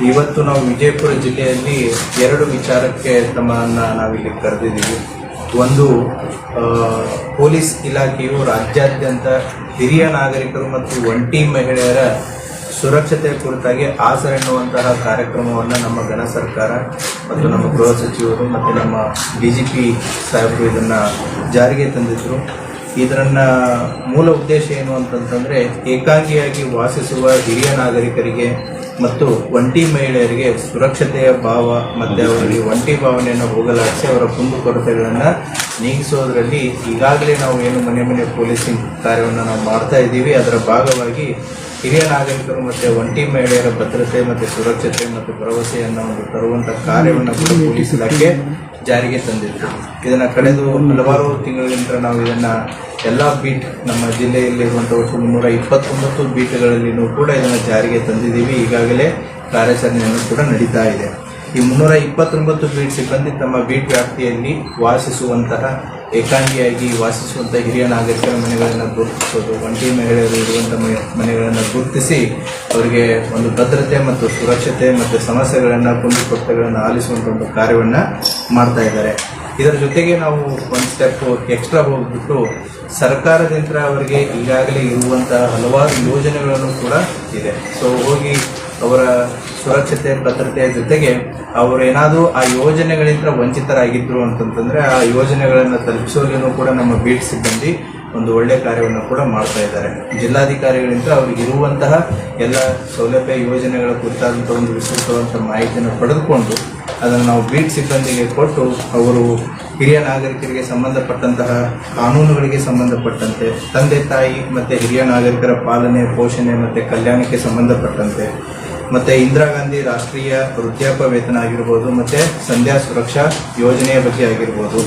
ಇವತ್ತು ನಾವು ವಿಜಯಪುರ ಜಿಲ್ಲೆಯಲ್ಲಿ ಎರಡು ವಿಚಾರಕ್ಕೆ ತಮ್ಮನ್ನು ನಾವಿಲ್ಲಿ ಕರೆದಿದ್ದೀವಿ. ಒಂದು, ಪೊಲೀಸ್ ಇಲಾಖೆಯು ರಾಜ್ಯಾದ್ಯಂತ ಹಿರಿಯ ನಾಗರಿಕರು ಮತ್ತು ಒಂಟಿ ಮಹಿಳೆಯರ ಸುರಕ್ಷತೆ ಕುರಿತಾಗಿ ಆಸರೆ ಎನ್ನುವಂತಹ ಕಾರ್ಯಕ್ರಮವನ್ನು ನಮ್ಮ ಘನ ಸರ್ಕಾರ ಮತ್ತು ನಮ್ಮ ಗೃಹ ಸಚಿವರು ಮತ್ತು ನಮ್ಮ DGP ಸಾಹೇಬರು ಇದನ್ನು ಜಾರಿಗೆ ತಂದಿದ್ದರು. ಇದರನ್ನ ಮೂಲ ಉದ್ದೇಶ ಏನು ಅಂತಂತಂದರೆ, ಏಕಾಂಗಿಯಾಗಿ ವಾಸಿಸುವ ಹಿರಿಯ ನಾಗರಿಕರಿಗೆ ಮತ್ತು ಒಂಟಿ ಮಹಿಳೆಯರಿಗೆ ಸುರಕ್ಷತೆಯ ಭಾವ ಮತ್ತು ಅವರಿಗೆ ಒಂಟಿ ಭಾವನೆಯನ್ನು ಹೋಗಲಾಡಿಸಿ ಅವರ ಕುಂದುಕೊರತೆಗಳನ್ನು ನೀಗಿಸೋದರಲ್ಲಿ ಈಗಾಗಲೇ ನಾವು ಏನು ಮನೆ ಮನೆ ಪೊಲೀಸಿಂಗ್ ಕಾರ್ಯವನ್ನು ನಾವು ಮಾಡ್ತಾ ಇದ್ದೀವಿ. ಅದರ ಭಾಗವಾಗಿ ಹಿರಿಯ ನಾಗರಿಕರು ಮತ್ತು ಒಂಟಿ ಮಹಿಳೆಯರ ಭದ್ರತೆ ಮತ್ತು ಸುರಕ್ಷತೆ ಮತ್ತು ಭರವಸೆಯನ್ನು ತರುವಂಥ ಕಾರ್ಯವನ್ನು ಕೂಡ ಪೊಲೀಸ್ ಇಲಾಖೆ ಜಾರಿಗೆ ತಂದಿದ್ರು. ಇದನ್ನು ಕಳೆದು ಹಲವಾರು ತಿಂಗಳಿಂದ ನಾವು ಇದನ್ನು ಎಲ್ಲ ಬೀಟ್ ನಮ್ಮ ಜಿಲ್ಲೆಯಲ್ಲಿರುವಂಥ ಒಟ್ಟು 329 ಬೀಟ್ಗಳಲ್ಲಿಯೂ ಕೂಡ ಇದನ್ನು ಜಾರಿಗೆ ತಂದಿದ್ದೀವಿ. ಈಗಾಗಲೇ ಕಾರ್ಯಾಚರಣೆಯನ್ನು ಕೂಡ ನಡೀತಾ ಇದೆ. ಈ 329 ಬೀಟ್ ಸಿಬ್ಬಂದಿ ತಮ್ಮ ಬೀಟ್ ವ್ಯಾಪ್ತಿಯಲ್ಲಿ ವಾಸಿಸುವಂತಹ ಏಕಾಂಗಿಯಾಗಿ ವಾಸಿಸುವಂಥ ಹಿರಿಯ ನಾಗರಿಕರ ಮನೆಗಳನ್ನು ಗುರುತಿಸೋದು, ಒಂಟಿ ಮಹಿಳೆಯರು ಇರುವಂಥ ಮನೆಗಳನ್ನು ಗುರುತಿಸಿ ಅವರಿಗೆ ಒಂದು ಭದ್ರತೆ ಮತ್ತು ಸುರಕ್ಷತೆ ಮತ್ತು ಸಮಸ್ಯೆಗಳನ್ನು ಕುಂದುಕೊರತೆಗಳನ್ನು ಆಲಿಸುವಂಥ ಒಂದು ಕಾರ್ಯವನ್ನು ಮಾಡ್ತಾ ಇದ್ದಾರೆ. ಇದರ ಜೊತೆಗೆ ನಾವು ಒಂದು ಸ್ಟೆಪ್ ಎಕ್ಸ್ಟ್ರಾ ಹೋಗ್ಬಿಟ್ಟು ಸರ್ಕಾರದಿಂದ ಅವರಿಗೆ ಈಗಾಗಲೇ ಇರುವಂತಹ ಹಲವಾರು ಯೋಜನೆಗಳನ್ನು ಕೂಡ ಇದೆ. ಸೊ ಹೋಗಿ ಅವರ ಸುರಕ್ಷತೆ ಭದ್ರತೆಯ ಜೊತೆಗೆ ಅವರೇನಾದರೂ ಆ ಯೋಜನೆಗಳಿಂದ ವಂಚಿತರಾಗಿದ್ದರು ಅಂತಂತಂದರೆ ಆ ಯೋಜನೆಗಳನ್ನು ತಲುಪಿಸೋದನ್ನು ಕೂಡ ನಮ್ಮ ಬೀಟ್ ಸಿಬ್ಬಂದಿ ಒಂದು ಒಳ್ಳೆಯ ಕಾರ್ಯವನ್ನು ಕೂಡ ಮಾಡ್ತಾ ಇದ್ದಾರೆ. ಜಿಲ್ಲಾಧಿಕಾರಿಗಳಿಂದ ಅವರಿಗೆ ಇರುವಂತಹ ಎಲ್ಲ ಸೌಲಭ್ಯ ಯೋಜನೆಗಳ ಕುರಿತಾದಂಥ ಒಂದು ವಿಸ್ತೃತವಾದಂಥ ಮಾಹಿತಿಯನ್ನು ಪಡೆದುಕೊಂಡು ಅದನ್ನು ನಾವು ಬೀಟ್ ಸಿಬ್ಬಂದಿಗೆ ಕೊಟ್ಟು ಅವರು ಹಿರಿಯ ನಾಗರಿಕರಿಗೆ ಸಂಬಂಧಪಟ್ಟಂತಹ ಕಾನೂನುಗಳಿಗೆ ಸಂಬಂಧಪಟ್ಟಂತೆ, ತಂದೆ ತಾಯಿ ಮತ್ತು ಹಿರಿಯ ನಾಗರಿಕರ ಪಾಲನೆ ಪೋಷಣೆ ಮತ್ತು ಕಲ್ಯಾಣಕ್ಕೆ ಸಂಬಂಧಪಟ್ಟಂತೆ, ಮತ್ತು ಇಂದಿರಾ ಗಾಂಧಿ ರಾಷ್ಟ್ರೀಯ ವೃದ್ಧಾಪ್ಯ ವೇತನ ಆಗಿರ್ಬೋದು ಮತ್ತು ಸಂಧ್ಯಾ ಸುರಕ್ಷಾ ಯೋಜನೆಯ ಬಗ್ಗೆ ಆಗಿರ್ಬೋದು,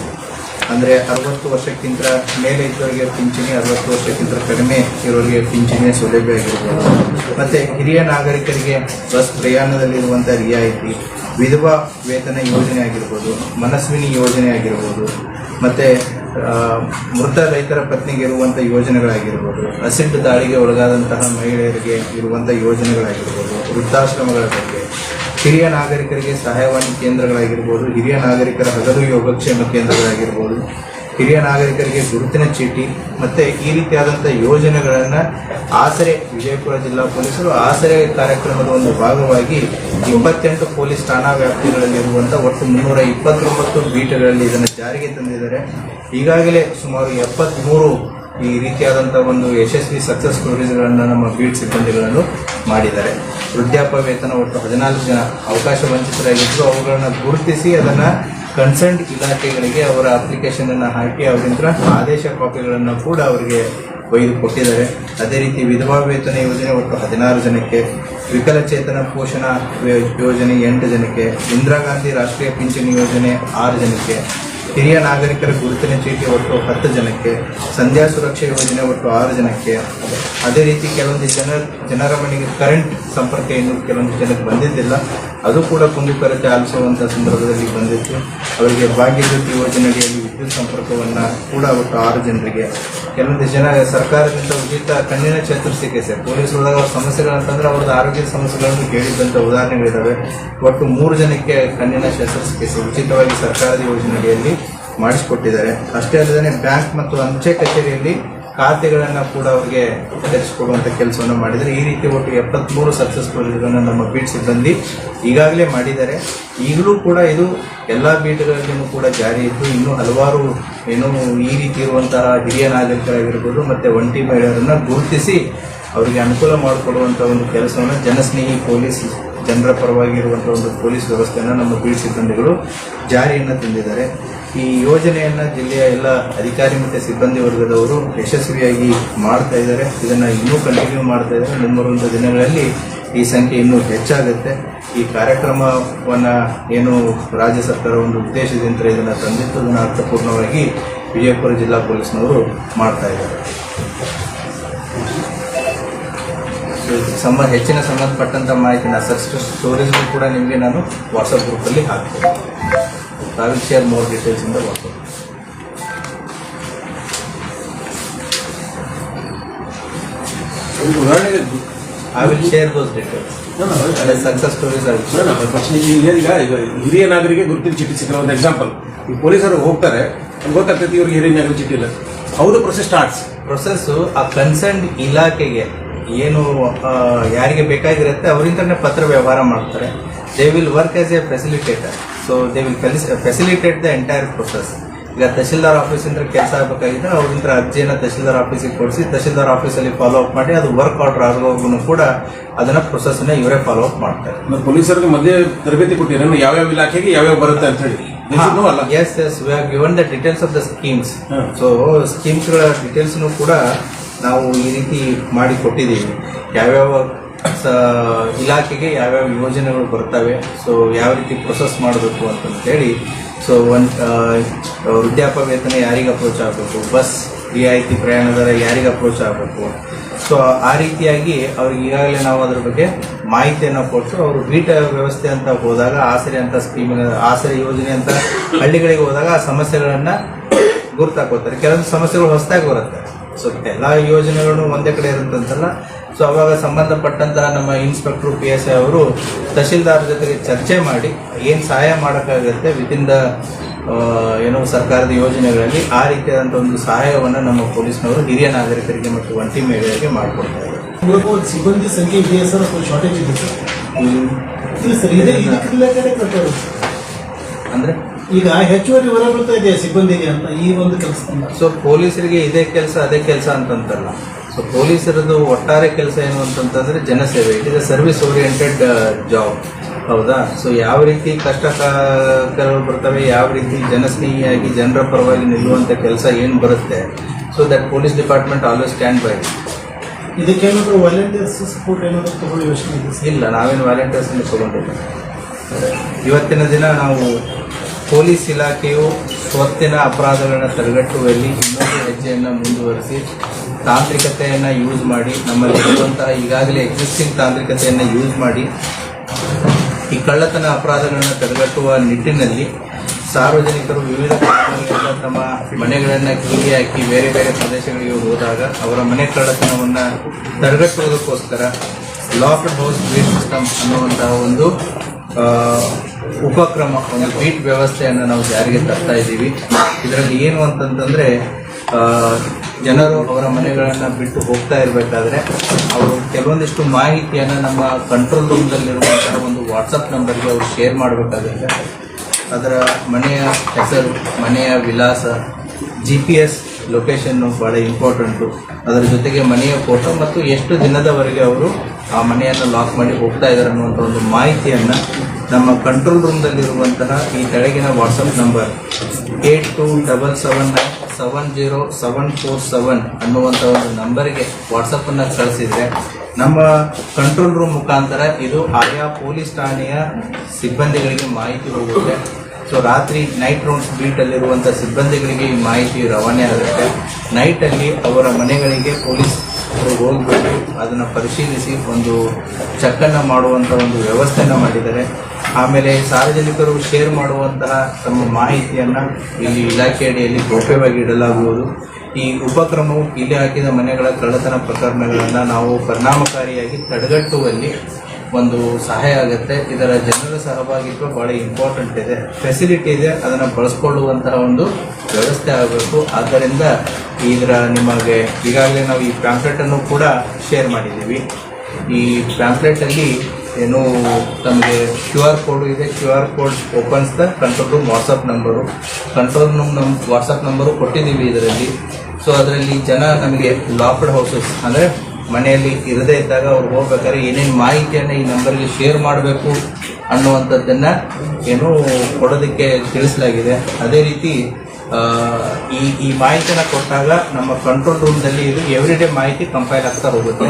ಅಂದರೆ 60 ವರ್ಷಕ್ಕಿಂತ ಮೇಲೆ ಇದ್ದವರಿಗೆ ಪಿಂಚಣಿ, 60 ವರ್ಷಕ್ಕಿಂತ ಕಡಿಮೆ ಇರೋರಿಗೆ ಪಿಂಚಣಿಯ ಸೌಲಭ್ಯ ಆಗಿರ್ಬೋದು, ಮತ್ತು ಹಿರಿಯ ನಾಗರಿಕರಿಗೆ ಬಸ್ ಪ್ರಯಾಣದಲ್ಲಿರುವಂಥ ರಿಯಾಯಿತಿ, ವಿಧವಾ ವೇತನ ಯೋಜನೆ ಆಗಿರ್ಬೋದು, ಮನಸ್ವಿನಿ ಯೋಜನೆ ಆಗಿರ್ಬೋದು, ಮತ್ತು ಮೃತ ರೈತರ ಪತ್ನಿಗೆ ಇರುವಂಥ ಯೋಜನೆಗಳಾಗಿರ್ಬೋದು, ಅಸಿಡ್ ದಾಳಿಗೆ ಒಳಗಾದಂತಹ ಮಹಿಳೆಯರಿಗೆ ಇರುವಂಥ ಯೋಜನೆಗಳಾಗಿರ್ಬೋದು, ವೃದ್ಧಾಶ್ರಮಗಳ ಬಗ್ಗೆ, ಹಿರಿಯ ನಾಗರಿಕರಿಗೆ ಸಹಾಯವಾಣಿ ಕೇಂದ್ರಗಳಾಗಿರ್ಬೋದು, ಹಿರಿಯ ನಾಗರಿಕರ ಹಗಲು ಯೋಗಕ್ಷೇಮ ಕೇಂದ್ರಗಳಾಗಿರ್ಬೋದು, ಹಿರಿಯ ನಾಗರಿಕರಿಗೆ ಗುರುತಿನ ಚೀಟಿ ಮತ್ತು ಈ ರೀತಿಯಾದಂಥ ಯೋಜನೆಗಳನ್ನು ಆಸರೆ ವಿಜಯಪುರ ಜಿಲ್ಲಾ ಪೊಲೀಸರು ಆಸರೆ ಕಾರ್ಯಕ್ರಮದ ಒಂದು ಭಾಗವಾಗಿ 28 ಪೊಲೀಸ್ ಠಾಣಾ ವ್ಯಾಪ್ತಿಗಳಲ್ಲಿರುವಂಥ ಒಟ್ಟು 329 ಬೀಟ್ಗಳಲ್ಲಿ ಇದನ್ನು ಜಾರಿಗೆ ತಂದಿದ್ದಾರೆ. ಈಗಾಗಲೇ ಸುಮಾರು 73 ಈ ರೀತಿಯಾದಂಥ ಒಂದು ಯಶಸ್ವಿ ಸಕ್ಸಸ್ ಸ್ಟೋರೀಸ್ಗಳನ್ನು ನಮ್ಮ ಬೀಟ್ ಸಿಬ್ಬಂದಿಗಳನ್ನು ಮಾಡಿದ್ದಾರೆ. ವೃದ್ಧಾಪ್ಯ ವೇತನ ಒಟ್ಟು 14 ಜನ ಅವಕಾಶ ವಂಚಿತರಾಗಿದ್ದರು. ಅವುಗಳನ್ನು ಗುರುತಿಸಿ ಅದನ್ನು ಕನ್ಸರ್ನ್ಡ್ ಇಲಾಖೆಗಳಿಗೆ ಅವರ ಅಪ್ಲಿಕೇಶನನ್ನು ಹಾಕಿ ಅವರಿಂದ ಆದೇಶ ಕಾಪಿಗಳನ್ನು ಕೂಡ ಅವರಿಗೆ ಒಯ್ದು ಕೊಟ್ಟಿದ್ದಾರೆ. ಅದೇ ರೀತಿ ವಿಧವಾ ವೇತನ ಯೋಜನೆ ಒಟ್ಟು 16 ಜನಕ್ಕೆ, ವಿಕಲಚೇತನ ಪೋಷಣಾ ಯೋಜನೆ 8 ಜನಕ್ಕೆ, ಇಂದಿರಾ ಗಾಂಧಿ ರಾಷ್ಟ್ರೀಯ ಪಿಂಚಣಿ ಯೋಜನೆ 6 ಜನಕ್ಕೆ, ಹಿರಿಯ ನಾಗರಿಕರ ಗುರುತಿನ ಚೀಟಿ ಒಟ್ಟು 10 ಜನಕ್ಕೆ, ಸಂಧ್ಯಾ ಸುರಕ್ಷಾ ಯೋಜನೆ ಒಟ್ಟು 6 ಜನಕ್ಕೆ. ಅದೇ ರೀತಿ ಕೆಲವೊಂದು ಜನರ ಮನೆಗೆ ಕರೆಂಟ್ ಸಂಪರ್ಕ ಇನ್ನೂ ಕೆಲವೊಂದು ಜನಕ್ಕೆ ಬಂದಿದ್ದಿಲ್ಲ, ಅದು ಕೂಡ ಕುಂದುಕೊರತೆ ಆಲಿಸುವಂಥ ಸಂದರ್ಭದಲ್ಲಿ ಬಂದಿತ್ತು. ಅವರಿಗೆ ಭಾಗ್ಯಜ್ಯೋತಿ ಯೋಜನೆಯಲ್ಲಿ ವಿದ್ಯುತ್ ಸಂಪರ್ಕವನ್ನು ಕೂಡ ಒಟ್ಟು 6 ಜನರಿಗೆ. ಕೆಲವೊಂದು ಜನ ಸರ್ಕಾರದಿಂದ ಉಚಿತ ಕಣ್ಣಿನ ಶಸ್ತ್ರಚಿಕಿತ್ಸೆ, ಪೊಲೀಸ್ ಹೋದಾಗ ಅವ್ರ ಸಮಸ್ಯೆಗಳಂತಂದರೆ ಅವ್ರದ್ದು ಆರೋಗ್ಯದ ಸಮಸ್ಯೆಗಳನ್ನು ಕೇಳಿದಂಥ ಉದಾಹರಣೆಗಳಿದ್ದಾವೆ. ಒಟ್ಟು 3 ಜನಕ್ಕೆ ಕಣ್ಣಿನ ಶಸ್ತ್ರಚಿಕಿತ್ಸೆ ಉಚಿತವಾಗಿ ಸರ್ಕಾರದ ಯೋಜನೆಯಲ್ಲಿ ಮಾಡಿಸಿಕೊಟ್ಟಿದ್ದಾರೆ. ಅಷ್ಟೇ ಅಲ್ಲದೆ ಬ್ಯಾಂಕ್ ಮತ್ತು ಅಂಚೆ ಕಚೇರಿಯಲ್ಲಿ ಖಾತೆಗಳನ್ನು ಕೂಡ ಅವರಿಗೆ ತೆರೆಸಿಕೊಡುವಂಥ ಕೆಲಸವನ್ನು ಮಾಡಿದರೆ. ಈ ರೀತಿ ಒಟ್ಟು 73 ಸಕ್ಸಸ್ ಸ್ಟೋರೀಸ್ಗಳನ್ನು ನಮ್ಮ ಬೀಟ್ ಸಿಬ್ಬಂದಿ ಈಗಾಗಲೇ ಮಾಡಿದ್ದಾರೆ. ಈಗಲೂ ಕೂಡ ಇದು ಎಲ್ಲ ಬೀಟ್ಗಳಲ್ಲಿಯೂ ಕೂಡ ಜಾರಿ ಇದ್ದು ಇನ್ನೂ ಹಲವಾರು ಈ ರೀತಿ ಇರುವಂತಹ ಹಿರಿಯ ನಾಗರಿಕರಾಗಿರ್ಬೋದು ಮತ್ತು ಒಂಟಿ ಮಹಿಳೆಯರನ್ನು ಗುರುತಿಸಿ ಅವರಿಗೆ ಅನುಕೂಲ ಮಾಡಿಕೊಡುವಂಥ ಒಂದು ಕೆಲಸವನ್ನು ಜನಸ್ನೇಹಿ ಪೊಲೀಸ್, ಜನರ ಪರವಾಗಿ ಇರುವಂಥ ಒಂದು ಪೊಲೀಸ್ ವ್ಯವಸ್ಥೆಯನ್ನು ನಮ್ಮ ಬೀಟ್ ಸಿಬ್ಬಂದಿಗಳು ಜಾರಿಯನ್ನು ತಂದಿದ್ದಾರೆ. ಈ ಯೋಜನೆಯನ್ನು ಜಿಲ್ಲೆಯ ಎಲ್ಲ ಅಧಿಕಾರಿ ಮತ್ತು ಸಿಬ್ಬಂದಿ ವರ್ಗದವರು ಯಶಸ್ವಿಯಾಗಿ ಮಾಡ್ತಾ ಇದ್ದಾರೆ. ಇದನ್ನು ಇನ್ನೂ ಕಂಟಿನ್ಯೂ ಮಾಡ್ತಾ ಇದ್ದಾರೆ. ಮುಂಬರುವ ದಿನಗಳಲ್ಲಿ ಈ ಸಂಖ್ಯೆ ಇನ್ನೂ ಹೆಚ್ಚಾಗುತ್ತೆ. ಈ ಕಾರ್ಯಕ್ರಮವನ್ನು ಏನು ರಾಜ್ಯ ಸರ್ಕಾರ ಒಂದು ಉದ್ದೇಶದಿಂದ ಇದನ್ನು ತಂದಿತ್ತು, ಅದನ್ನು ಅರ್ಥಪೂರ್ಣವಾಗಿ ವಿಜಯಪುರ ಜಿಲ್ಲಾ ಪೊಲೀಸ್ನವರು ಮಾಡ್ತಾ ಇದ್ದಾರೆ. ಸೊ ಹೆಚ್ಚಿನ ಸಂಬಂಧಪಟ್ಟಂಥ ಮಾಹಿತಿನ ಸಕ್ಸಸ್ ಸ್ಟೋರೀಸ್ಗೂ ಕೂಡ ನಿಮಗೆ ನಾನು ವಾಟ್ಸಪ್ ಗ್ರೂಪಲ್ಲಿ ಹಾಕ್ತೀನಿ. I will share more details in the WhatsApp. I will share those details. Success stories are ಈಗ ಹಿರಿಯ ನಾಗರಿಗೆ ಗುರುತಿನ ಚೀಟಿ ಸಿಕ್ಕರೆ ಒಂದು ಎಕ್ಸಾಂಪಲ್, ಈ ಪೊಲೀಸರು ಹೋಗ್ತಾರೆ, ಗೊತ್ತಾಗ್ತೈತಿ ಇವ್ರಿಗೆ ಹಿರಿಯ ನಾಗರಿಕ ಚೀಟಿ ಇಲ್ಲ. ಹೌದು ಪ್ರೊಸೆಸ್ಸು ಆ ಕನ್ಸರ್ನ್ ಇಲಾಖೆಗೆ ಏನು ಯಾರಿಗೆ ಬೇಕಾಗಿರುತ್ತೆ ಅವರಿಂದನೇ ಪತ್ರ ವ್ಯವಹಾರ ಮಾಡ್ತಾರೆ. They will work as A facilitator. So they will facilitate the entire process. ಈಗ ತಹಶೀಲ್ದಾರ್ ಆಫೀಸಿಂದ ಕೆಲಸ ಆಗಬೇಕಾಗಿದೆ, ಅವರಿಂದ ಅರ್ಜಿಯನ್ನು ತಹಶೀಲ್ದಾರ್ ಆಫೀಸಿಗೆ ಕೊಡಿಸಿ ತಹಶೀಲ್ದಾರ್ ಆಫೀಸಲ್ಲಿ ಫಾಲೋ ಅಪ್ ಮಾಡಿ ಅದು ವರ್ಕ್ ಆರ್ಡರ್ ಆಗೋವರೆಗೂ ಕೂಡ ಅದನ್ನ ಪ್ರೊಸೆಸ್ನ ಇವರೇ ಫಾಲೋ ಅಪ್ ಮಾಡ್ತಾರೆ. ಪೊಲೀಸರಿಗೆ ಮಧ್ಯೆ ತರಬೇತಿ ಕೊಟ್ಟಿರೋ ಯಾವ್ಯಾವ ಇಲಾಖೆಗೆ ಯಾವ್ಯಾವ ಬರುತ್ತೆ ಅಂತ ಹೇಳಿ. As we have given the details of the schemes. So ಸ್ಕೀಮ್ಸ್ಗಳ ಡೀಟೇಲ್ಸ್ನು ಕೂಡ ನಾವು ಈ ರೀತಿ ಮಾಡಿ ಕೊಟ್ಟಿದ್ದೀವಿ. ಯಾವ್ಯಾವ ಇಲಾಖೆಗೆ ಯಾವ್ಯಾವ ಯೋಜನೆಗಳು ಬರ್ತವೆ, ಸೊ ಯಾವ ರೀತಿ ಪ್ರೊಸೆಸ್ ಮಾಡಬೇಕು ಅಂತಂತೇಳಿ. ಸೊ ವೃದ್ಧಾಪ್ಯ ವೇತನ ಯಾರಿಗೆ ಅಪ್ರೋಚ್ ಆಗಬೇಕು, ಬಸ್ ರಿಯಾಯಿತಿ ಪ್ರಯಾಣ ದರ ಯಾರಿಗೆ ಅಪ್ರೋಚ್ ಆಗಬೇಕು. ಸೊ ಆ ರೀತಿಯಾಗಿ ಅವ್ರಿಗೆ ಈಗಾಗಲೇ ನಾವು ಅದ್ರ ಬಗ್ಗೆ ಮಾಹಿತಿಯನ್ನು ಕೊಟ್ಟು ಅವರು ಬೀಟ ವ್ಯವಸ್ಥೆ ಅಂತ ಹೋದಾಗ, ಆಸರೆ ಅಂತ ಸ್ಕೀಮಿನ ಆಸರೆ ಯೋಜನೆ ಅಂತ ಹಳ್ಳಿಗಳಿಗೆ ಹೋದಾಗ ಆ ಸಮಸ್ಯೆಗಳನ್ನು ಗುರ್ತಾಕೋತಾರೆ. ಕೆಲವೊಂದು ಸಮಸ್ಯೆಗಳು ಹೊಸದಾಗಿ ಬರುತ್ತೆ. ಸೊ ಎಲ್ಲ ಯೋಜನೆಗಳು ಒಂದೇ ಕಡೆ ಇರುತ್ತಂತಲ್ಲ. ಸೊ ಅವಾಗ ಸಂಬಂಧಪಟ್ಟಂತಹ ನಮ್ಮ ಇನ್ಸ್ಪೆಕ್ಟರ್ PSI ಅವರು ತಹಶೀಲ್ದಾರ್ ಜೊತೆಗೆ ಚರ್ಚೆ ಮಾಡಿ ಏನು ಸಹಾಯ ಮಾಡೋಕ್ಕಾಗುತ್ತೆ ವಿತಿನ್ ದ ಸರ್ಕಾರದ ಯೋಜನೆಗಳಲ್ಲಿ, ಆ ರೀತಿಯಾದಂಥ ಒಂದು ಸಹಾಯವನ್ನು ನಮ್ಮ ಪೊಲೀಸ್ನವರು ಹಿರಿಯ ನಾಗರಿಕರಿಗೆ ಮತ್ತು ಒಂಟಿ ಮಹಿಳೆಯರಿಗೆ ಮಾಡಿಕೊಡ್ತಾ ಇದ್ದಾರೆ. ಸಿಬ್ಬಂದಿ ಸಂಖ್ಯೆ ಇದೆಯಾ ಸರ್ ಅಥವಾ ಶಾರ್ಟೇಜ್ ಇದೆ ಸರ್? ಇಲ್ಲ ಸರ್, ಇದೆ ಅಂದರೆ ಈಗ ಹೆಚ್ಚುವರಿ ಹೊರ ಬರ್ತಾ ಇದೆ ಸಿಬ್ಬಂದಿಗೆ ಅಂತ ಈ ಒಂದು ಕೆಲಸ. ಸೊ ಪೊಲೀಸರಿಗೆ ಇದೇ ಕೆಲಸ ಅದೇ ಕೆಲಸ ಅಂತಂತಲ್ಲ. ಸೊ ಪೊಲೀಸರದು ಒಟ್ಟಾರೆ ಕೆಲಸ ಏನು ಅಂತಂತಂದ್ರೆ ಜನಸೇವೆ. It is a service oriented job. ಹೌದಾ? ಸೊ ಯಾವ ರೀತಿ ಕಷ್ಟಗಳು ಬರ್ತವೆ, ಯಾವ ರೀತಿ ಜನಸ್ನೇಹಿಯಾಗಿ ಜನರ ಪರವಾಗಿ ನಿಲ್ಲುವಂಥ ಕೆಲಸ ಏನು ಬರುತ್ತೆ, so that police department always stand by. ಇದಕ್ಕೇನಾದರೂ ವಾಲಂಟಿಯರ್ಸ್ ಸಪೋರ್ಟ್ ಏನಾದರೂ ತಗೊಳ್ಳಿ ಯೋಚನೆ ಇದೆ? ಇಲ್ಲ, ನಾವೇನು ವಾಲಂಟಿಯರ್ಸನ್ನು ತಗೊಂಡಿಲ್ಲ. ಇವತ್ತಿನ ದಿನ ನಾವು ಪೊಲೀಸ್ ಇಲಾಖೆಯು ಸ್ವತ್ತಿನ ಅಪರಾಧಗಳನ್ನು ತಡೆಗಟ್ಟುವಲ್ಲಿ ಇನ್ನೊಂದು ಹೆಜ್ಜೆಯನ್ನು ಮುಂದುವರಿಸಿ ತಾಂತ್ರಿಕತೆಯನ್ನು ಯೂಸ್ ಮಾಡಿ, ನಮ್ಮಲ್ಲಿ ಇರುವಂತಹ ಈಗಾಗಲೇ ಎಕ್ಸಿಸ್ಟಿಂಗ್ ತಾಂತ್ರಿಕತೆಯನ್ನು ಯೂಸ್ ಮಾಡಿ ಈ ಕಳ್ಳತನ ಅಪರಾಧಗಳನ್ನು ತಡೆಗಟ್ಟುವ ನಿಟ್ಟಿನಲ್ಲಿ ಸಾರ್ವಜನಿಕರು ವಿವಿಧ ಕಾರಣಗಳಿಂದ ತಮ್ಮ ಮನೆಗಳನ್ನು ಕೀಲಿ ಹಾಕಿ ಬೇರೆ ಬೇರೆ ಪ್ರದೇಶಗಳಿಗೆ ಹೋದಾಗ ಅವರ ಮನೆ ಕಳ್ಳತನವನ್ನು ತಡೆಗಟ್ಟುವುದಕ್ಕೋಸ್ಕರ ಲಾಕ್ಡ್ ಹೌಸ್ ಬೀಟ್ ಸಿಸ್ಟಮ್ ಅನ್ನುವಂತಹ ಒಂದು ಉಪಕ್ರಮ, ಒಂದು ಬೀಟ್ ವ್ಯವಸ್ಥೆಯನ್ನು ನಾವು ಜಾರಿಗೆ ತರ್ತಾ ಇದ್ದೀವಿ. ಇದರಲ್ಲಿ ಏನು ಅಂತಂತಂದರೆ ಜನರು ಅವರ ಮನೆಗಳನ್ನು ಬಿಟ್ಟು ಹೋಗ್ತಾ ಇರಬೇಕಾದ್ರೆ ಅವರು ಕೆಲವೊಂದಿಷ್ಟು ಮಾಹಿತಿಯನ್ನು ನಮ್ಮ ಕಂಟ್ರೋಲ್ ರೂಮ್ದಲ್ಲಿರುವಂತಹ ಒಂದು ವಾಟ್ಸಪ್ ನಂಬರ್ಗೆ ಅವರು ಶೇರ್ ಮಾಡಬೇಕಾಗುತ್ತೆ. ಅದರ ಮನೆಯ ಹೆಸರು, ಮನೆಯ ವಿಳಾಸ, GPS ಲೊಕೇಶನ್ನು ಭಾಳ ಇಂಪಾರ್ಟೆಂಟು. ಅದರ ಜೊತೆಗೆ ಮನೆಯ ಫೋಟೋ ಮತ್ತು ಎಷ್ಟು ದಿನದವರೆಗೆ ಅವರು ಆ ಮನೆಯನ್ನು ಲಾಕ್ ಮಾಡಿ ಹೋಗ್ತಾ ಇದ್ದಾರೆ ಅನ್ನುವಂಥ ಒಂದು ಮಾಹಿತಿಯನ್ನು ನಮ್ಮ ಕಂಟ್ರೋಲ್ ರೂಮ್ದಲ್ಲಿರುವಂತಹ ಈ ಕೆಳಗಿನ ವಾಟ್ಸಪ್ ನಂಬರ್ 8277970747 ಅನ್ನುವಂಥ ಒಂದು ನಂಬರಿಗೆ ವಾಟ್ಸಪ್ಪನ್ನು ಕಳಿಸಿದರೆ ನಮ್ಮ ಕಂಟ್ರೋಲ್ ರೂಮ್ ಮುಖಾಂತರ ಇದು ಆಯಾ ಪೊಲೀಸ್ ಠಾಣೆಯ ಸಿಬ್ಬಂದಿಗಳಿಗೆ ಮಾಹಿತಿ ಹೋಗುತ್ತೆ. ಸೊ ರಾತ್ರಿ ನೈಟ್ ರೌಂಡ್ಸ್ ಬೀಟಲ್ಲಿರುವಂಥ ಸಿಬ್ಬಂದಿಗಳಿಗೆ ಈ ಮಾಹಿತಿ ರವಾನೆ ಆಗುತ್ತೆ. ನೈಟಲ್ಲಿ ಅವರ ಮನೆಗಳಿಗೆ ಪೊಲೀಸ್ ಹೋಗ್ಬಿಟ್ಟು ಅದನ್ನು ಪರಿಶೀಲಿಸಿ ಒಂದು ಚೆಕ್ಕನ್ನು ಮಾಡುವಂಥ ಒಂದು ವ್ಯವಸ್ಥೆಯನ್ನು ಮಾಡಿದ್ದಾರೆ. ಆಮೇಲೆ ಸಾರ್ವಜನಿಕರು ಶೇರ್ ಮಾಡುವಂತಹ ತಮ್ಮ ಮಾಹಿತಿಯನ್ನು ಇಲ್ಲಿ ಇಲಾಖೆ ಅಡಿಯಲ್ಲಿ ಗೌಪ್ಯವಾಗಿ ಇಡಲಾಗುವುದು. ಈ ಉಪಕ್ರಮವು ಇಲ್ಲಿ ಹಾಕಿದ ಮನೆಗಳ ಕಳ್ಳತನ ಪ್ರಕರಣಗಳನ್ನು ನಾವು ಪರಿಣಾಮಕಾರಿಯಾಗಿ ತಡೆಗಟ್ಟುವಲ್ಲಿ ಒಂದು ಸಹಾಯ ಆಗುತ್ತೆ. ಇದರ ಜನರ ಸಹಭಾಗಿತ್ವ ಭಾಳ ಇಂಪಾರ್ಟೆಂಟ್ ಇದೆ, ಫೆಸಿಲಿಟಿ ಇದೆ, ಅದನ್ನು ಬಳಸ್ಕೊಳ್ಳುವಂತಹ ಒಂದು ವ್ಯವಸ್ಥೆ ಆಗಬೇಕು. ಆದ್ದರಿಂದ ಇದರ ನಿಮಗೆ ಈಗಾಗಲೇ ನಾವು ಈ ಪ್ಯಾಂಪ್ಲೆಟನ್ನು ಕೂಡ ಶೇರ್ ಮಾಡಿದ್ದೀವಿ. ಈ ಪ್ಯಾಂಪ್ಲೆಟಲ್ಲಿ ಏನು ತಮಗೆ QR ಕೋಡು ಇದೆ. QR code opens the control room WhatsApp number. Control room WhatsApp number ಕೊಟ್ಟಿದ್ದೀವಿ ಇದರಲ್ಲಿ. ಸೊ ಅದರಲ್ಲಿ ಜನ ನಮಗೆ ಲಾಕ್ಡ್ ಹೌಸಸ್ ಅಂದರೆ ಮನೆಯಲ್ಲಿ ಇರದೇ ಇದ್ದಾಗ ಅವ್ರು ಹೋಗ್ಬೇಕಾದ್ರೆ ಏನೇನು ಮಾಹಿತಿಯನ್ನು ಈ ನಂಬರ್ಗೆ ಶೇರ್ ಮಾಡಬೇಕು ಅನ್ನುವಂಥದ್ದನ್ನು ಏನು ಕೊಡೋದಕ್ಕೆ ತಿಳಿಸಲಾಗಿದೆ. ಅದೇ ರೀತಿ ಈ ಮಾಹಿತಿಯನ್ನು ಕೊಟ್ಟಾಗ ನಮ್ಮ ಕಂಟ್ರೋಲ್ ರೂಮ್ನಲ್ಲಿ ಇದು ಎವ್ರಿಡೇ ಮಾಹಿತಿ ಕಂಪೈಲ್ ಆಗ್ತಾ ಹೋಗುತ್ತೆ.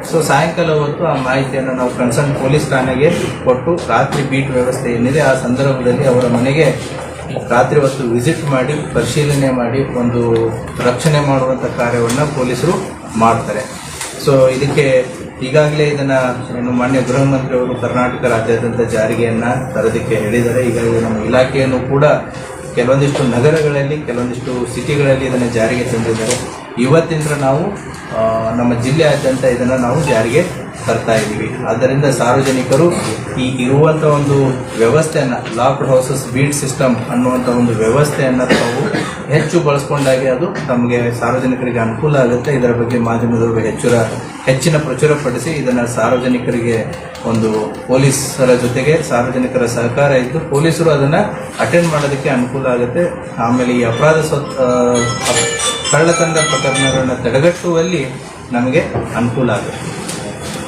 ಸೊ ಸಾಯಂಕಾಲ ಹೊತ್ತು ಆ ಮಾಹಿತಿಯನ್ನು ನಾವು ಕನ್ಸರ್ನ್ ಪೊಲೀಸ್ ಠಾಣೆಗೆ ಕೊಟ್ಟು ರಾತ್ರಿ ಬೀಟ್ ವ್ಯವಸ್ಥೆ ಏನಿದೆ ಆ ಸಂದರ್ಭದಲ್ಲಿ ಅವರ ಮನೆಗೆ ರಾತ್ರಿ ಹೊತ್ತು ವಿಸಿಟ್ ಮಾಡಿ ಪರಿಶೀಲನೆ ಮಾಡಿ ಒಂದು ರಕ್ಷಣೆ ಮಾಡುವಂಥ ಕಾರ್ಯವನ್ನು ಪೊಲೀಸರು ಮಾಡ್ತಾರೆ. ಸೊ ಇದಕ್ಕೆ ಈಗಾಗಲೇ ಇದನ್ನ ಏನು ಮಾನ್ಯ ಗೃಹ ಮಂತ್ರಿ ಅವರು ಕರ್ನಾಟಕ ರಾಜ್ಯಾದ್ಯಂತ ಜಾರಿಗೆಯನ್ನ ತರೋದಕ್ಕೆ ಹೇಳಿದ್ದಾರೆ. ಈಗಾಗಲೇ ನಮ್ಮ ಇಲಾಖೆಯನ್ನು ಕೂಡ ಕೆಲವೊಂದಿಷ್ಟು ನಗರಗಳಲ್ಲಿ ಕೆಲವೊಂದಿಷ್ಟು ಸಿಟಿಗಳಲ್ಲಿ ಇದನ್ನು ಜಾರಿಗೆ ತಂದಿದ್ದಾರೆ. ಇವತ್ತಿಂದ ನಾವು ನಮ್ಮ ಜಿಲ್ಲೆಯಾದ್ಯಂತ ಇದನ್ನು ನಾವು ಜಾರಿಗೆ ತರ್ತಾ ಇದ್ದೀವಿ. ಆದ್ದರಿಂದ ಸಾರ್ವಜನಿಕರು ಈ ಇರುವಂಥ ಒಂದು ವ್ಯವಸ್ಥೆಯನ್ನು ಲಾಕ್ಡ್ ಹೌಸಸ್ ಬೀಡ್ ಸಿಸ್ಟಮ್ ಅನ್ನುವಂಥ ಒಂದು ವ್ಯವಸ್ಥೆಯನ್ನು ತಾವು ಹೆಚ್ಚು ಬಳಸ್ಕೊಂಡಾಗೆ ಅದು ತಮಗೆ ಸಾರ್ವಜನಿಕರಿಗೆ ಅನುಕೂಲ ಆಗುತ್ತೆ. ಇದರ ಬಗ್ಗೆ ಮಾಧ್ಯಮದವರು ಹೆಚ್ಚಿನ ಪ್ರಚುರಪಡಿಸಿ ಇದನ್ನು ಸಾರ್ವಜನಿಕರಿಗೆ ಒಂದು ಪೊಲೀಸರ ಜೊತೆಗೆ ಸಾರ್ವಜನಿಕರ ಸಹಕಾರ ಇದ್ದು ಪೊಲೀಸರು ಅದನ್ನು ಅಟೆಂಡ್ ಮಾಡೋದಕ್ಕೆ ಅನುಕೂಲ ಆಗುತ್ತೆ. ಆಮೇಲೆ ಈ ಕಳ್ಳತನದ ಪ್ರಕರಣಗಳನ್ನ ತಡೆಗಟ್ಟುವಲ್ಲಿ ನಮಗೆ ಅನುಕೂಲ ಆಗುತ್ತೆ.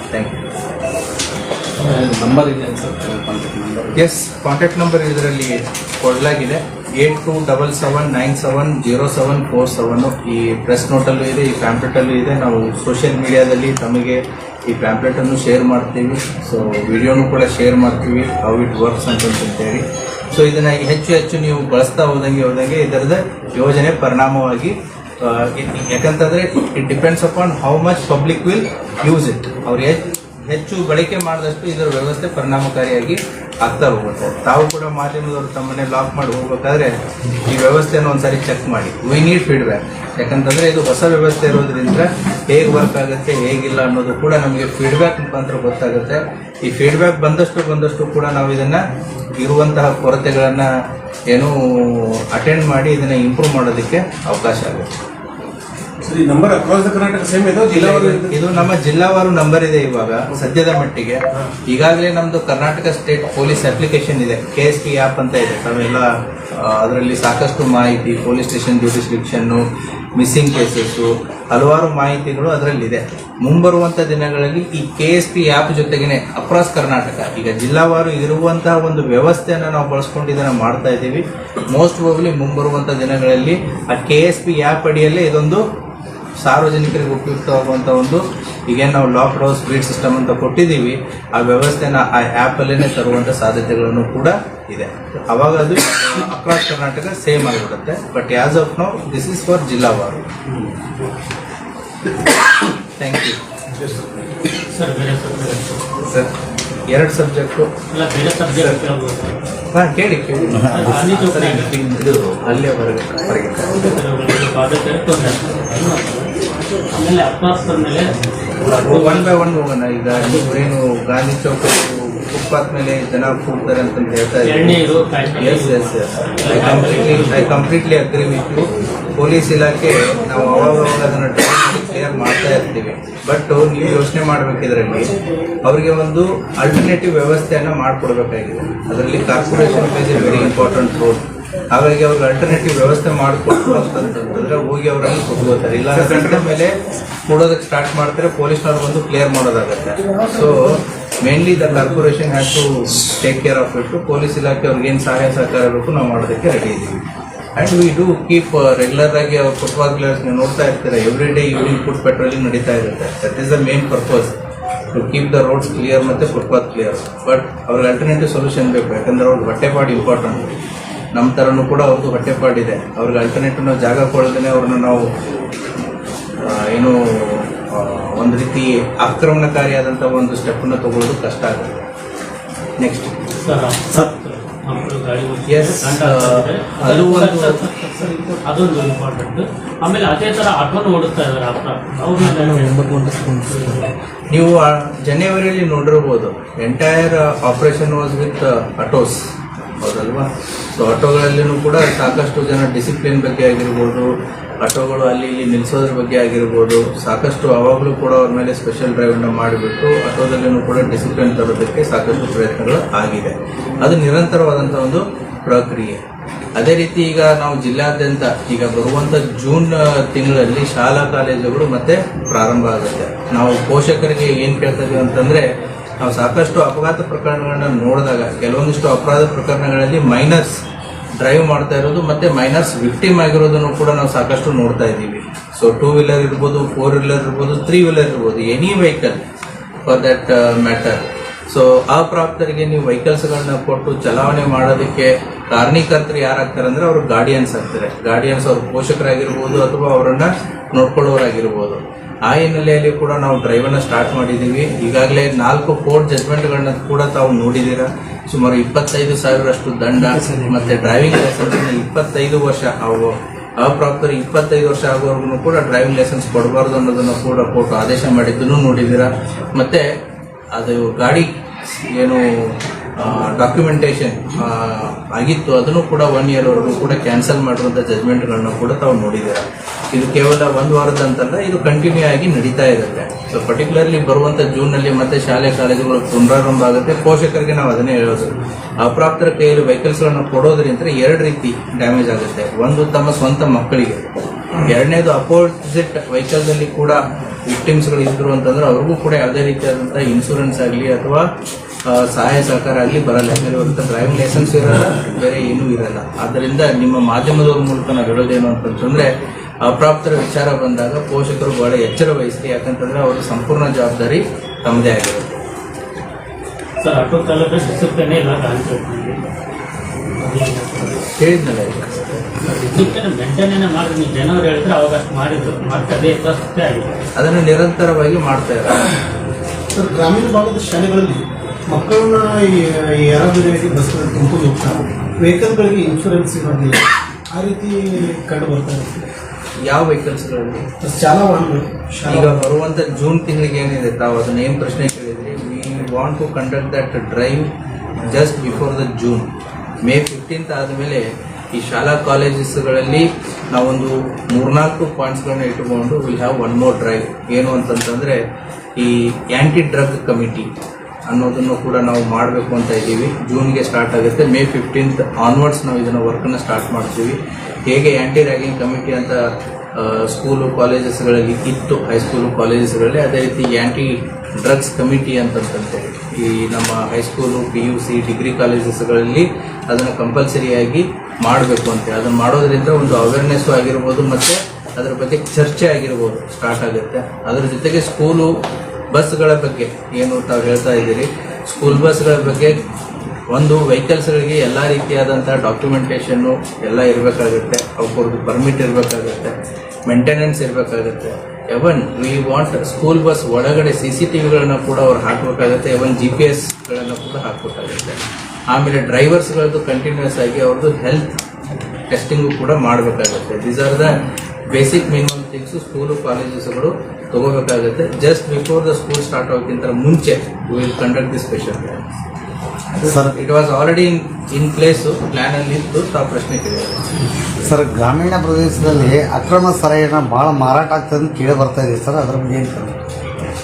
Thank you. ನಂಬರ್ ಇದೆ sir, contact number. Yes, contact number ಇದರಲ್ಲಿ ಕೊಡಲಾಗಿದೆ 8277970747. ಈ ಪ್ರೆಸ್ ನೋಟಲ್ಲೂ ಇದೆ, ಈ ಪ್ಯಾಂಪ್ಲೆಟಲ್ಲೂ ಇದೆ. ನಾವು ಸೋಷಿಯಲ್ ಮೀಡಿಯಾದಲ್ಲಿ ತಮಗೆ ಈ ಪ್ಯಾಂಪ್ಲೆಟನ್ನು ಶೇರ್ ಮಾಡ್ತೀವಿ. ಸೊ ವಿಡಿಯೋನು ಕೂಡ ಶೇರ್ ಮಾಡ್ತೀವಿ, ಹೌ ಇಟ್ ವರ್ಕ್ಸ್ ಅಂತಂತೇಳಿ. ಸೊ ಇದನ್ನು ಹೆಚ್ಚು ನೀವು ಬಳಸ್ತಾ ಹೋದಂಗೆ ಇದರದ ಯೋಜನೆ ಪರಿಣಾಮವಾಗಿ ಯಾಕಂತಂದರೆ it depends upon how much public will use it. ಅವ್ರು ಹೆಚ್ಚು ಬಳಕೆ ಮಾಡಿದಷ್ಟು ಇದರ ವ್ಯವಸ್ಥೆ ಪರಿಣಾಮಕಾರಿಯಾಗಿ ಆಗ್ತಾ ಹೋಗುತ್ತೆ. ತಾವು ಕೂಡ ಮಾಧ್ಯಮದವರು ತಮ್ಮನ್ನೇ ಲಾಕ್ ಮಾಡಿ ಹೋಗ್ಬೇಕಾದ್ರೆ ಈ ವ್ಯವಸ್ಥೆಯನ್ನು ಒಂದ್ಸರಿ ಚೆಕ್ ಮಾಡಿ. We need feedback. ಯಾಕಂತಂದರೆ ಇದು ಹೊಸ ವ್ಯವಸ್ಥೆ ಇರೋದ್ರಿಂದ ಹೇಗೆ ವರ್ಕ್ ಆಗುತ್ತೆ ಹೇಗಿಲ್ಲ ಅನ್ನೋದು ಕೂಡ ನಮಗೆ ಫೀಡ್ಬ್ಯಾಕ್ ಮುಖಾಂತರ ಗೊತ್ತಾಗುತ್ತೆ. ಈ ಫೀಡ್ಬ್ಯಾಕ್ ಬಂದಷ್ಟು ಕೂಡ ನಾವು ಇದನ್ನು ಇರುವಂತಹ ಕೊರತೆಗಳನ್ನು ಅಟೆಂಡ್ ಮಾಡಿ ಇದನ್ನು ಇಂಪ್ರೂವ್ ಮಾಡೋದಕ್ಕೆ ಅವಕಾಶ ಆಗುತ್ತೆ. ಈ number across the Karnataka same ಇದೆ, ಜಿಲ್ಲಾವಾರು ಇದು ನಮ್ಮ ಜಿಲ್ಲಾವಾರು ನಂಬರ್ ಇದೆ. ಇವಾಗ ಸದ್ಯದ ಮಟ್ಟಿಗೆ ಈಗಾಗಲೇ ನಮ್ದು ಕರ್ನಾಟಕ ಸ್ಟೇಟ್ ಪೊಲೀಸ್ ಅಪ್ಲಿಕೇಶನ್ ಇದೆ, KSP ಆ್ಯಪ್ ಅಂತ ಇದೆ. ತಾವೆಲ್ಲ ಅದರಲ್ಲಿ ಸಾಕಷ್ಟು ಮಾಹಿತಿ, ಪೊಲೀಸ್ ಸ್ಟೇಷನ್ ಜ್ಯೂರಿಸ್ಡಿಕ್ಷನ್ನು, ಮಿಸ್ಸಿಂಗ್ ಕೇಸಸ್ಸು, ಹಲವಾರು ಮಾಹಿತಿಗಳು ಅದರಲ್ಲಿದೆ. ಮುಂಬರುವಂಥ ದಿನಗಳಲ್ಲಿ ಈ KSP ಆ್ಯಪ್ ಜೊತೆಗೇನೆ ಅಕ್ರಾಸ್ ಕರ್ನಾಟಕ ಈಗ ಜಿಲ್ಲಾವಾರು ಇರುವಂತಹ ಒಂದು ವ್ಯವಸ್ಥೆಯನ್ನು ನಾವು ಬಳಸ್ಕೊಂಡು ಇದನ್ನು ಮಾಡ್ತಾ ಇದ್ದೀವಿ. ಮೋಸ್ಟ್ ಪ್ರಾಬಬ್ಲಿ ಮುಂಬರುವಂಥ ದಿನಗಳಲ್ಲಿ ಆ KSP ಆ್ಯಪ್ ಅಡಿಯಲ್ಲೇ ಇದೊಂದು ಸಾರ್ವಜನಿಕರಿಗೆ ಉಪಯುಕ್ತವಾಗುವಂಥ ಒಂದು ಈಗೇನು ನಾವು ಲಾಕ್ಡ್ ಹೌಸ್ ಬೀಡ್ ಸಿಸ್ಟಮ್ ಅಂತ ಕೊಟ್ಟಿದ್ದೀವಿ, ಆ ವ್ಯವಸ್ಥೆನ ಆ ಆ್ಯಪಲ್ಲೇ ತರುವಂಥ ಸಾಧ್ಯತೆಗಳನ್ನು ಕೂಡ ಇದೆ. ಅವಾಗ ಅದು ಅಕ್ರಾಸ್ ಕರ್ನಾಟಕ ಸೇಮ್ ಆಗಿಬಿಡುತ್ತೆ. But as of now this is for ಜಿಲ್ಲಾವಾರು. Thank you sir. Sir, 2 subject ಹಾಂ ಕೇಳಿ ಇದು ಅಲ್ಲೇ ಹೊರಗೆ ಆಮೇಲೆ ಅಪ್ರಾಸ್ತರ ಮೇಲೆ 1 by 1 ಹೋಗೋಣ. ಈಗ ನೀವೇನು ಗಾಂಧಿ ಚೌಕ ಫುಟ್ಪಾತ್ ಮೇಲೆ ಜನ ಕೂಡ್ತಾರೆ ಅಂತ ಹೇಳ್ತಾ ಇದ್ದೀವಿ. Yes I completely agree with you. Police ಇಲಾಖೆ ನಾವು ಅವಾಗ ಅದನ್ನು ಕ್ಲಿಯರ್ ಮಾಡ್ತಾ ಇರ್ತೀವಿ. ಬಟ್ ನೀವು ಯೋಚನೆ ಮಾಡಬೇಕಿದ್ರಲ್ಲಿ ಅವರಿಗೆ ಒಂದು ಆಲ್ಟರ್ನೇಟಿವ್ ವ್ಯವಸ್ಥೆಯನ್ನು ಮಾಡಿಕೊಡ್ಬೇಕಾಗಿದೆ. ಅದರಲ್ಲಿ corporation place A very important role. ಹಾಗಾಗಿ ಅವ್ರಿಗೆ ಆಲ್ಟರ್ನೇಟಿವ್ ವ್ಯವಸ್ಥೆ ಮಾಡಿಕೊಟ್ಟು ಅಂತಂತಂದ್ರೆ ಹೋಗಿ ಅವರಲ್ಲಿ ಕೊಟ್ಕೋತಾರೆ. ಇಲ್ಲ ಗಂಟೆ ಮೇಲೆ ಕೊಡೋದಕ್ಕೆ ಸ್ಟಾರ್ಟ್ ಮಾಡ್ತಾರೆ, ಪೊಲೀಸ್ನವ್ರು ಬಂದು ಕ್ಲಿಯರ್ ಮಾಡೋದಾಗುತ್ತೆ. So mainly the corporation has to take care of it. Police ಇಲಾಖೆ ಅವ್ರಿಗೆ ಏನು ಸಹಾಯ ಸಹಕಾರ ಬೇಕು ನಾವು ಮಾಡೋದಕ್ಕೆ ರೆಡಿ ಇದ್ದೀವಿ. And we do keep regular ಆಗಿ ಅವ್ರು ಫುಟ್ಪಾತ್ ಕ್ಲಿಯರ್ಸ್ ನೀವು ನೋಡ್ತಾ ಇರ್ತೀರ. Every day evening foot patrolling ನಡೀತಾ ಇರುತ್ತೆ. That is the main purpose, to keep the roads clear ಮತ್ತು ಫುಟ್ಪಾತ್ ಕ್ಲಿಯರ್. ಬಟ್ ಅವ್ರಿಗೆ ಆಲ್ಟರ್ನೇಟಿವ್ ಸೊಲ್ಯೂಷನ್ ಬೇಕು. ಯಾಕಂದ್ರೆ ಅವ್ರಿಗೆ ಹೊಟ್ಟೆಪಾಡು ಇಂಪಾರ್ಟೆಂಟ್. ನಮ್ಮ ಥರನೂ ಕೂಡ ಅವ್ರದ್ದು ಹೊಟ್ಟೆಪಾಡಿದೆ. ಅವ್ರಿಗೆ ಆಲ್ಟರ್ನೇಟಿವ್ ನಾವು ಜಾಗ ಕೊಡೋದೇ ಅವ್ರನ್ನ ನಾವು ಒಂದು ರೀತಿ ಆಕ್ರಮಣಕಾರಿಯಾದಂಥ ಒಂದು ಸ್ಟೆಪ್ಪನ್ನು ತಗೊಳ್ಳೋದು ಕಷ್ಟ ಆಗುತ್ತೆ. ನೆಕ್ಸ್ಟ್ ಅದೊಂದು ಇಂಪಾರ್ಟೆಂಟ್. ಆಮೇಲೆ ಅದೇ ತರ ಆಟೋನು ಓಡಿಸ್ತಾ ಇದ್ದಾರೆ. ನೀವು ಜನವರಿಯಲ್ಲಿ ನೋಡಿರ್ಬೋದು, entire operation was with autos, ಹೌದಲ್ವಾ? ಸೊ ಆಟೋಗಳಲ್ಲಿನೂ ಕೂಡ ಸಾಕಷ್ಟು ಜನ ಡಿಸಿಪ್ಲಿನ್ ಬಗ್ಗೆ ಆಗಿರ್ಬೋದು, ಆಟೋಗಳು ಅಲ್ಲಿ ಇಲ್ಲಿ ನಿಲ್ಲಿಸೋದ್ರ ಬಗ್ಗೆ ಆಗಿರ್ಬೋದು, ಸಾಕಷ್ಟು ಅವಾಗಲೂ ಕೂಡ ಅವ್ರ ಮೇಲೆ ಸ್ಪೆಷಲ್ ಡ್ರೈವನ್ನು ಮಾಡಿಬಿಟ್ಟು ಆಟೋದಲ್ಲಿನೂ ಕೂಡ ಡಿಸಿಪ್ಲಿನ್ ತರೋದಕ್ಕೆ ಸಾಕಷ್ಟು ಪ್ರಯತ್ನಗಳು ಆಗಿದೆ. ಅದು ನಿರಂತರವಾದಂಥ ಒಂದು ಪ್ರಕ್ರಿಯೆ. ಅದೇ ರೀತಿ ಈಗ ನಾವು ಜಿಲ್ಲಾದ್ಯಂತ ಈಗ ಬರುವಂಥ ಜೂನ್ ತಿಂಗಳಲ್ಲಿ ಶಾಲಾ ಕಾಲೇಜುಗಳು ಮತ್ತೆ ಪ್ರಾರಂಭ ಆಗುತ್ತೆ. ನಾವು ಪೋಷಕರಿಗೆ ಏನು ಕೇಳ್ತಾ ಇದೀವಿ ಅಂತಂದರೆ, ನಾವು ಸಾಕಷ್ಟು ಅಪಘಾತ ಪ್ರಕರಣಗಳನ್ನ ನೋಡಿದಾಗ ಕೆಲವೊಂದಿಷ್ಟು ಅಪರಾಧ ಪ್ರಕರಣಗಳಲ್ಲಿ ಮೈನರ್ಸ್ ಡ್ರೈವ್ ಮಾಡ್ತಾ ಇರೋದು ಮತ್ತು ಮೈನರ್ಸ್ ವಿಕ್ಟಿಮ್ ಆಗಿರೋದನ್ನು ಕೂಡ ನಾವು ಸಾಕಷ್ಟು ನೋಡ್ತಾ ಇದ್ದೀವಿ. ಸೊ 2 ವೀಲರ್ ಇರ್ಬೋದು, 4 ವೀಲರ್ ಇರ್ಬೋದು, 3 ವೀಲರ್ ಇರ್ಬೋದು, any vehicle for that matter. So ಅಪ್ರಾಪ್ತರಿಗೆ ನೀವು ವೆಹಿಕಲ್ಸ್ಗಳನ್ನ ಕೊಟ್ಟು ಚಲಾವಣೆ ಮಾಡೋದಕ್ಕೆ ಕಾರಣೀಕರ್ತರು ಯಾರಾಗ್ತಾರೆ ಅಂದರೆ ಅವರು ಗಾರ್ಡಿಯನ್ಸ್ ಆಗ್ತಾರೆ. ಗಾರ್ಡಿಯನ್ಸ್ ಅವ್ರ ಪೋಷಕರಾಗಿರ್ಬೋದು ಅಥವಾ ಅವರನ್ನು ನೋಡ್ಕೊಳ್ಳೋರಾಗಿರ್ಬೋದು. ಆ ಹಿನ್ನೆಲೆಯಲ್ಲಿ ಕೂಡ ನಾವು ಡ್ರೈವನ್ನ ಸ್ಟಾರ್ಟ್ ಮಾಡಿದ್ದೀವಿ. ಈಗಾಗಲೇ 4 ಕೋರ್ಟ್ ಜಜ್ಮೆಂಟ್ಗಳನ್ನ ಕೂಡ ತಾವು ನೋಡಿದ್ದೀರಾ. ಸುಮಾರು 25,000 ದಂಡ, ಮತ್ತೆ ಡ್ರೈವಿಂಗ್ ಲೈಸೆನ್ಸ್ 25 ವರ್ಷ, ಅವು ಅಪ್ರಾಪ್ತರು 25 ವರ್ಷ ಆಗೋವರೆಗೂ ಕೂಡ ಡ್ರೈವಿಂಗ್ ಲೈಸೆನ್ಸ್ ಕೊಡಬಾರ್ದು ಅನ್ನೋದನ್ನು ಕೂಡ ಕೋರ್ಟ್ ಆದೇಶ ಮಾಡಿದ್ದನ್ನು ನೋಡಿದ್ದೀರಾ. ಮತ್ತೆ ಅದು ಗಾಡಿ ಏನು ಡಾಕ್ಯುಮೆಂಟೇಶನ್ ಆಗಿತ್ತು ಅದನ್ನು ಕೂಡ 1 ಇಯರ್ವರೆಗೂ ಕೂಡ ಕ್ಯಾನ್ಸಲ್ ಮಾಡಿರುವಂಥ ಜಜ್ಮೆಂಟ್ಗಳನ್ನ ಕೂಡ ತಾವು ನೋಡಿದ್ದೀರಾ. ಇದು ಕೇವಲ 1 ವಾರದಂತಲ್ಲ, ಇದು ಕಂಟಿನ್ಯೂ ಆಗಿ ನಡೀತಾ ಇರುತ್ತೆ. ಸೊ ಪರ್ಟಿಕ್ಯುಲರ್ಲಿ ಬರುವಂಥ ಜೂನ್ನಲ್ಲಿ ಮತ್ತೆ ಶಾಲೆ ಕಾಲೇಜುಗಳು ಪುನರಾರಂಭ ಆಗುತ್ತೆ. ಪೋಷಕರಿಗೆ ನಾವು ಅದನ್ನೇ ಹೇಳೋದು, ಅಪ್ರಾಪ್ತರ ಕೈಯಲ್ಲಿ ವೆಹಿಕಲ್ಸ್ಗಳನ್ನು ಕೊಡೋದ್ರಿಂದ 2 ರೀತಿ ಡ್ಯಾಮೇಜ್ ಆಗುತ್ತೆ. ಒಂದು ತಮ್ಮ ಸ್ವಂತ ಮಕ್ಕಳಿಗೆ, ಎರಡನೇದು ಅಪೋಸಿಟ್ ವೆಹಿಕಲ್ನಲ್ಲಿ ಕೂಡ ವಿಕ್ಟಿಮ್ಸ್ಗಳು ಇದ್ರು ಅಂತಂದ್ರೆ ಅವ್ರಿಗೂ ಕೂಡ ಯಾವುದೇ ರೀತಿಯಾದಂಥ ಇನ್ಶೂರೆನ್ಸ್ ಆಗಲಿ ಅಥವಾ ಸಹಾಯ ಸಹಕಾರ ಆಗಲಿ ಬರಲ್ಲ. ಯಾಕಂದರೆ ಇವತ್ತು ಡ್ರೈವಿಂಗ್ ಲೈಸೆನ್ಸ್ ಇರಲ್ಲ, ಬೇರೆ ಏನೂ ಇರಲ್ಲ. ಆದ್ದರಿಂದ ನಿಮ್ಮ ಮಾಧ್ಯಮದವ್ರ ಮೂಲಕ ನಾವು ಹೇಳೋದೇನು ಅಂತಂತಂದರೆ, ಅಪ್ರಾಪ್ತರ ವಿಚಾರ ಬಂದಾಗ ಪೋಷಕರು ಬಹಳ ಎಚ್ಚರ ವಹಿಸಿ, ಯಾಕಂತಂದ್ರೆ ಅವರ ಸಂಪೂರ್ಣ ಜವಾಬ್ದಾರಿ ತಮ್ಮದೇ ಆಗಿರುತ್ತೆ. ಸರ್, ಆಟೋ ಚಾಲಕ ಡಿಸಿಪ್ಲಿನೇ ಇಲ್ಲ ಹೇಳಿದ್ನಲ್ಲ, ಡಿಸಿಪ್ಲಿನ್ ಮೇಂಟೈನ್ ಮಾಡಿ ನೀವು ಜನರು ಹೇಳಿದ್ರೆ ಅವಾಗ ಅಷ್ಟು ಮಾಡಿದ್ರು, ಮತ್ತೆ ಅದೇ ಯಥಾಸ್ಥಿತಿ ಆಗಿದೆ. ಅದನ್ನು ನಿರಂತರವಾಗಿ ಮಾಡ್ತಾ ಇದ್ದಾರೆ. ಸರ್, ಗ್ರಾಮೀಣ ಭಾಗದ ಶಾಲೆಗಳಲ್ಲಿ ಮಕ್ಕಳನ್ನ ಯಾರಾದ್ರೂ ಬಸ್ಗಳಲ್ಲಿ ತುಂಬಿಕೊಂಡು ಹೋಗ್ತಾರೆ, ವೆಹಿಕಲ್ಗಳಿಗೆ ಇನ್ಶೂರೆನ್ಸ್ ಇರೋದಿಲ್ಲ, ಆ ರೀತಿ ಕಂಡು ಬರ್ತಾರೆ. ಯಾವ ವೆಹಿಕಲ್ಸ್ಗಳಲ್ಲಿ? ಶಾಲಾ ವಾಹನಗಳು ಈಗ ಬರುವಂಥ ಜೂನ್ ತಿಂಗಳಿಗೆ ಏನಿದೆ, ತಾವು ಅದನ್ನ ಏನು ಪ್ರಶ್ನೆ ಕೇಳಿದ್ರಿ, we want to conduct that drive just before the June. May 15th ಆದಮೇಲೆ ಈ ಶಾಲಾ ಕಾಲೇಜಸ್ಗಳಲ್ಲಿ ನಾವೊಂದು 3-4 ಪಾಯಿಂಟ್ಸ್ಗಳನ್ನ ಇಟ್ಟುಕೊಂಡು ವಿಲ್ ಹ್ಯಾವ್ 1 more ಡ್ರೈವ್. ಏನು ಅಂತಂತಂದರೆ, ಈ ಆ್ಯಂಟಿ ಡ್ರಗ್ ಕಮಿಟಿ ಅನ್ನೋದನ್ನು ಕೂಡ ನಾವು ಮಾಡಬೇಕು ಅಂತ ಇದ್ದೀವಿ. ಜೂನ್ಗೆ ಸ್ಟಾರ್ಟ್ ಆಗುತ್ತೆ. ಮೇ 15th ಆನ್ವರ್ಡ್ಸ್ ನಾವು ಇದನ್ನು ವರ್ಕನ್ನು ಸ್ಟಾರ್ಟ್ ಮಾಡ್ತೀವಿ. ಹೇಗೆ ಆ್ಯಂಟಿ ರ್ಯಾಗಿಂಗ್ ಕಮಿಟಿ ಅಂತ ಸ್ಕೂಲು ಕಾಲೇಜಸ್ಗಳಲ್ಲಿ ಇತ್ತು, ಹೈಸ್ಕೂಲು ಕಾಲೇಜಸ್ಗಳಲ್ಲಿ, ಅದೇ ರೀತಿ ಆ್ಯಂಟಿ ಡ್ರಗ್ಸ್ ಕಮಿಟಿ ಅಂತಂತಂತೆ ಈ ನಮ್ಮ ಹೈಸ್ಕೂಲು, PUC, ಡಿಗ್ರಿ ಕಾಲೇಜಸ್ಗಳಲ್ಲಿ ಅದನ್ನು ಕಂಪಲ್ಸರಿಯಾಗಿ ಮಾಡಬೇಕು ಅಂತ. ಅದನ್ನು ಮಾಡೋದ್ರಿಂದ ಒಂದು ಅವೇರ್ನೆಸ್ಸು ಆಗಿರ್ಬೋದು, ಮತ್ತು ಅದರ ಬಗ್ಗೆ ಚರ್ಚೆ ಆಗಿರ್ಬೋದು ಸ್ಟಾರ್ಟ್ ಆಗುತ್ತೆ. ಅದರ ಜೊತೆಗೆ ಸ್ಕೂಲು ಬಸ್ಗಳ ಬಗ್ಗೆ ಏನು ತಾವು ಹೇಳ್ತಾ ಇದ್ದೀರಿ, ಸ್ಕೂಲ್ ಬಸ್ಗಳ ಬಗ್ಗೆ ಒಂದು ವೆಹಿಕಲ್ಸ್ಗಳಿಗೆ ಎಲ್ಲ ರೀತಿಯಾದಂಥ ಡಾಕ್ಯುಮೆಂಟೇಷನ್ನು ಎಲ್ಲ ಇರಬೇಕಾಗುತ್ತೆ. ಅವ್ರದ್ದು ಪರ್ಮಿಟ್ ಇರಬೇಕಾಗುತ್ತೆ, ಮೇಂಟೆನೆನ್ಸ್ ಇರಬೇಕಾಗುತ್ತೆ. ಎವನ್ ವಿ ವಾಂಟ್ ಸ್ಕೂಲ್ ಬಸ್ ಒಳಗಡೆ CCTVಗಳನ್ನ ಕೂಡ ಅವ್ರು ಹಾಕಬೇಕಾಗುತ್ತೆ. ಎವನ್ GPS ಕೂಡ ಹಾಕಬೇಕಾಗುತ್ತೆ. ಆಮೇಲೆ ಡ್ರೈವರ್ಸ್ಗಳದ್ದು ಕಂಟಿನ್ಯೂಸ್ ಆಗಿ ಅವ್ರದ್ದು ಹೆಲ್ತ್ ಟೆಸ್ಟಿಂಗು ಕೂಡ ಮಾಡಬೇಕಾಗುತ್ತೆ. These are the basic minimum things school ಕಾಲೇಜಸ್ಗಳು ತಗೋಬೇಕಾಗುತ್ತೆ. Just before the school start ಆಗೋಕ್ಕಿಂತ ಮುಂಚೆ will conduct the special class. Sir, it was already in place, ಪ್ಲ್ಯಾನಲ್ಲಿ ಇತ್ತು. ತಾವು ಪ್ರಶ್ನೆ ಕೇಳಿದ್ರು. ಸರ್, ಗ್ರಾಮೀಣ ಪ್ರದೇಶದಲ್ಲಿ ಅಕ್ರಮ ಸಾರಾಯಿನ ಭಾಳ ಮಾರಾಟ ಆಗ್ತದೆ ಅಂತ ಕೇಳಿ ಬರ್ತಾ ಇದೆ ಸರ್, ಅದರ ಬಗ್ಗೆ ಏನು ಸರ್?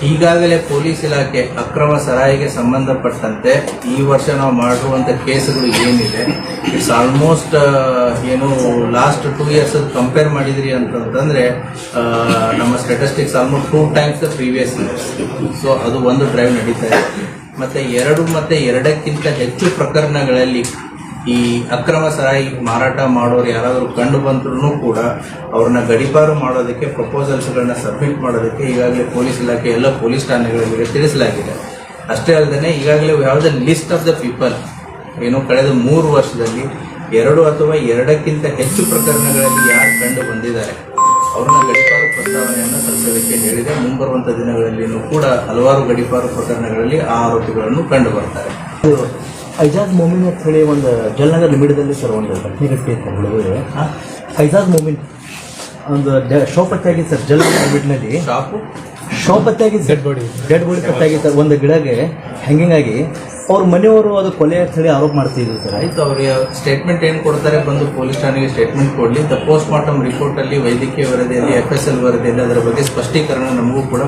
ಈಗಾಗಲೇ ಪೊಲೀಸ್ ಇಲಾಖೆ ಅಕ್ರಮ ಸರಾಯಿಗೆ ಸಂಬಂಧಪಟ್ಟಂತೆ ಈ ವರ್ಷ ನಾವು ಮಾಡಿರುವಂಥ ಕೇಸುಗಳು ಏನಿದೆ, ಇಟ್ಸ್ ಆಲ್ಮೋಸ್ಟ್ ಏನು ಲಾಸ್ಟ್ 2 years ಕಂಪೇರ್ ಮಾಡಿದ್ರಿ ಅಂತಂದರೆ ನಮ್ಮ statistics almost 2 times the previous years. So ಅದು ಒಂದು ಡ್ರೈವ್ ನಡೀತಾ ಇದೆ. ಮತ್ತು 2 ಮತ್ತು 2ಕ್ಕಿಂತ ಹೆಚ್ಚು ಪ್ರಕರಣಗಳಲ್ಲಿ ಈ ಅಕ್ರಮ ಸರಾಯಿ ಮಾರಾಟ ಮಾಡೋರು ಯಾರಾದರೂ ಕಂಡು ಬಂದ್ರೂ ಕೂಡ ಅವ್ರನ್ನ ಗಡೀಪಾರು ಮಾಡೋದಕ್ಕೆ ಪ್ರಪೋಸಲ್ಸ್ಗಳನ್ನ ಸಬ್ಮಿಟ್ ಮಾಡೋದಕ್ಕೆ ಈಗಾಗಲೇ ಪೊಲೀಸ್ ಇಲಾಖೆ ಎಲ್ಲ ಪೊಲೀಸ್ ಠಾಣೆಗಳಿಗೆ ತಿಳಿಸಲಾಗಿದೆ. ಅಷ್ಟೇ ಅಲ್ಲದೆ ಈಗಾಗಲೇ ಯಾವುದೇ ಲಿಸ್ಟ್ ಆಫ್ ದ ಪೀಪಲ್ ಏನು ಕಳೆದ 3 ವರ್ಷದಲ್ಲಿ 2 ಅಥವಾ 2ಕ್ಕಿಂತ ಹೆಚ್ಚು ಪ್ರಕರಣಗಳಲ್ಲಿ ಯಾರು ಕಂಡು ಬಂದಿದ್ದಾರೆ ಅವ್ರನ್ನ ಗಡೀಪಾರು ಪ್ರಸ್ತಾವನೆಯನ್ನು ಸಲ್ಲಿಸೋದಕ್ಕೆ ಹೇಳಿದೆ. ಮುಂಬರುವಂಥ ದಿನಗಳಲ್ಲಿಯೂ ಕೂಡ ಹಲವಾರು ಗಡೀಪಾರು ಪ್ರಕರಣಗಳಲ್ಲಿ ಆ ಆರೋಪಿಗಳನ್ನು ಕಂಡು ಬರ್ತಾರೆ. ಐಜಾಜ್ ಮೊಮಿನ್ ಅಂತ ಹೇಳಿ ಒಂದು ಜಲನಗರ್ ಲಿಮಿಟದಲ್ಲಿ ಸರ್ ಒಂದು ಘಟನೆ ಗಟ್ಟಿ ಅಂತ ಹೇಳಿದ್ರೆ, ಐಜಾಜ್ ಮೊಮಿನ್ ಒಂದು ಶೋ ಪತ್ತೆಯಾಗಿದೆ ಸರ್. ಜಲನಗರ್ ಲಿಮಿಟ್ನಲ್ಲಿ ಶೋ ಪತ್ತೆಯಾಗಿದೆ, ಡೆಡ್ ಬಾಡಿ ಪತ್ತೆಯಾಗಿದೆ ಸರ್. ಒಂದು ಗಿಡಗೆ ಹ್ಯಾಂಗಿಂಗ್ ಆಗಿ ಅವ್ರ ಮನೆಯವರು ಅದು ಕೊಲೆ ಅಂತ ಹೇಳಿ ಆರೋಪ ಮಾಡ್ತಿದ್ರು ಸರ್. ಆಯ್ತು, ಅವ್ರಿಗೆ ಸ್ಟೇಟ್ಮೆಂಟ್ ಏನು ಕೊಡ್ತಾರೆ, ಬಂದು ಪೊಲೀಸ್ ಠಾಣೆಗೆ ಸ್ಟೇಟ್ಮೆಂಟ್ ಕೊಡಲಿ. ದ ಪೋಸ್ಟ್ ಮಾರ್ಟಮ್ ರಿಪೋರ್ಟಲ್ಲಿ, ವೈದ್ಯಕೀಯ ವರದಿಯಲ್ಲಿ, FSL ವರದಿಯಲ್ಲಿ ಅದರ ಬಗ್ಗೆ ಸ್ಪಷ್ಟೀಕರಣ ನಮಗೂ ಕೂಡ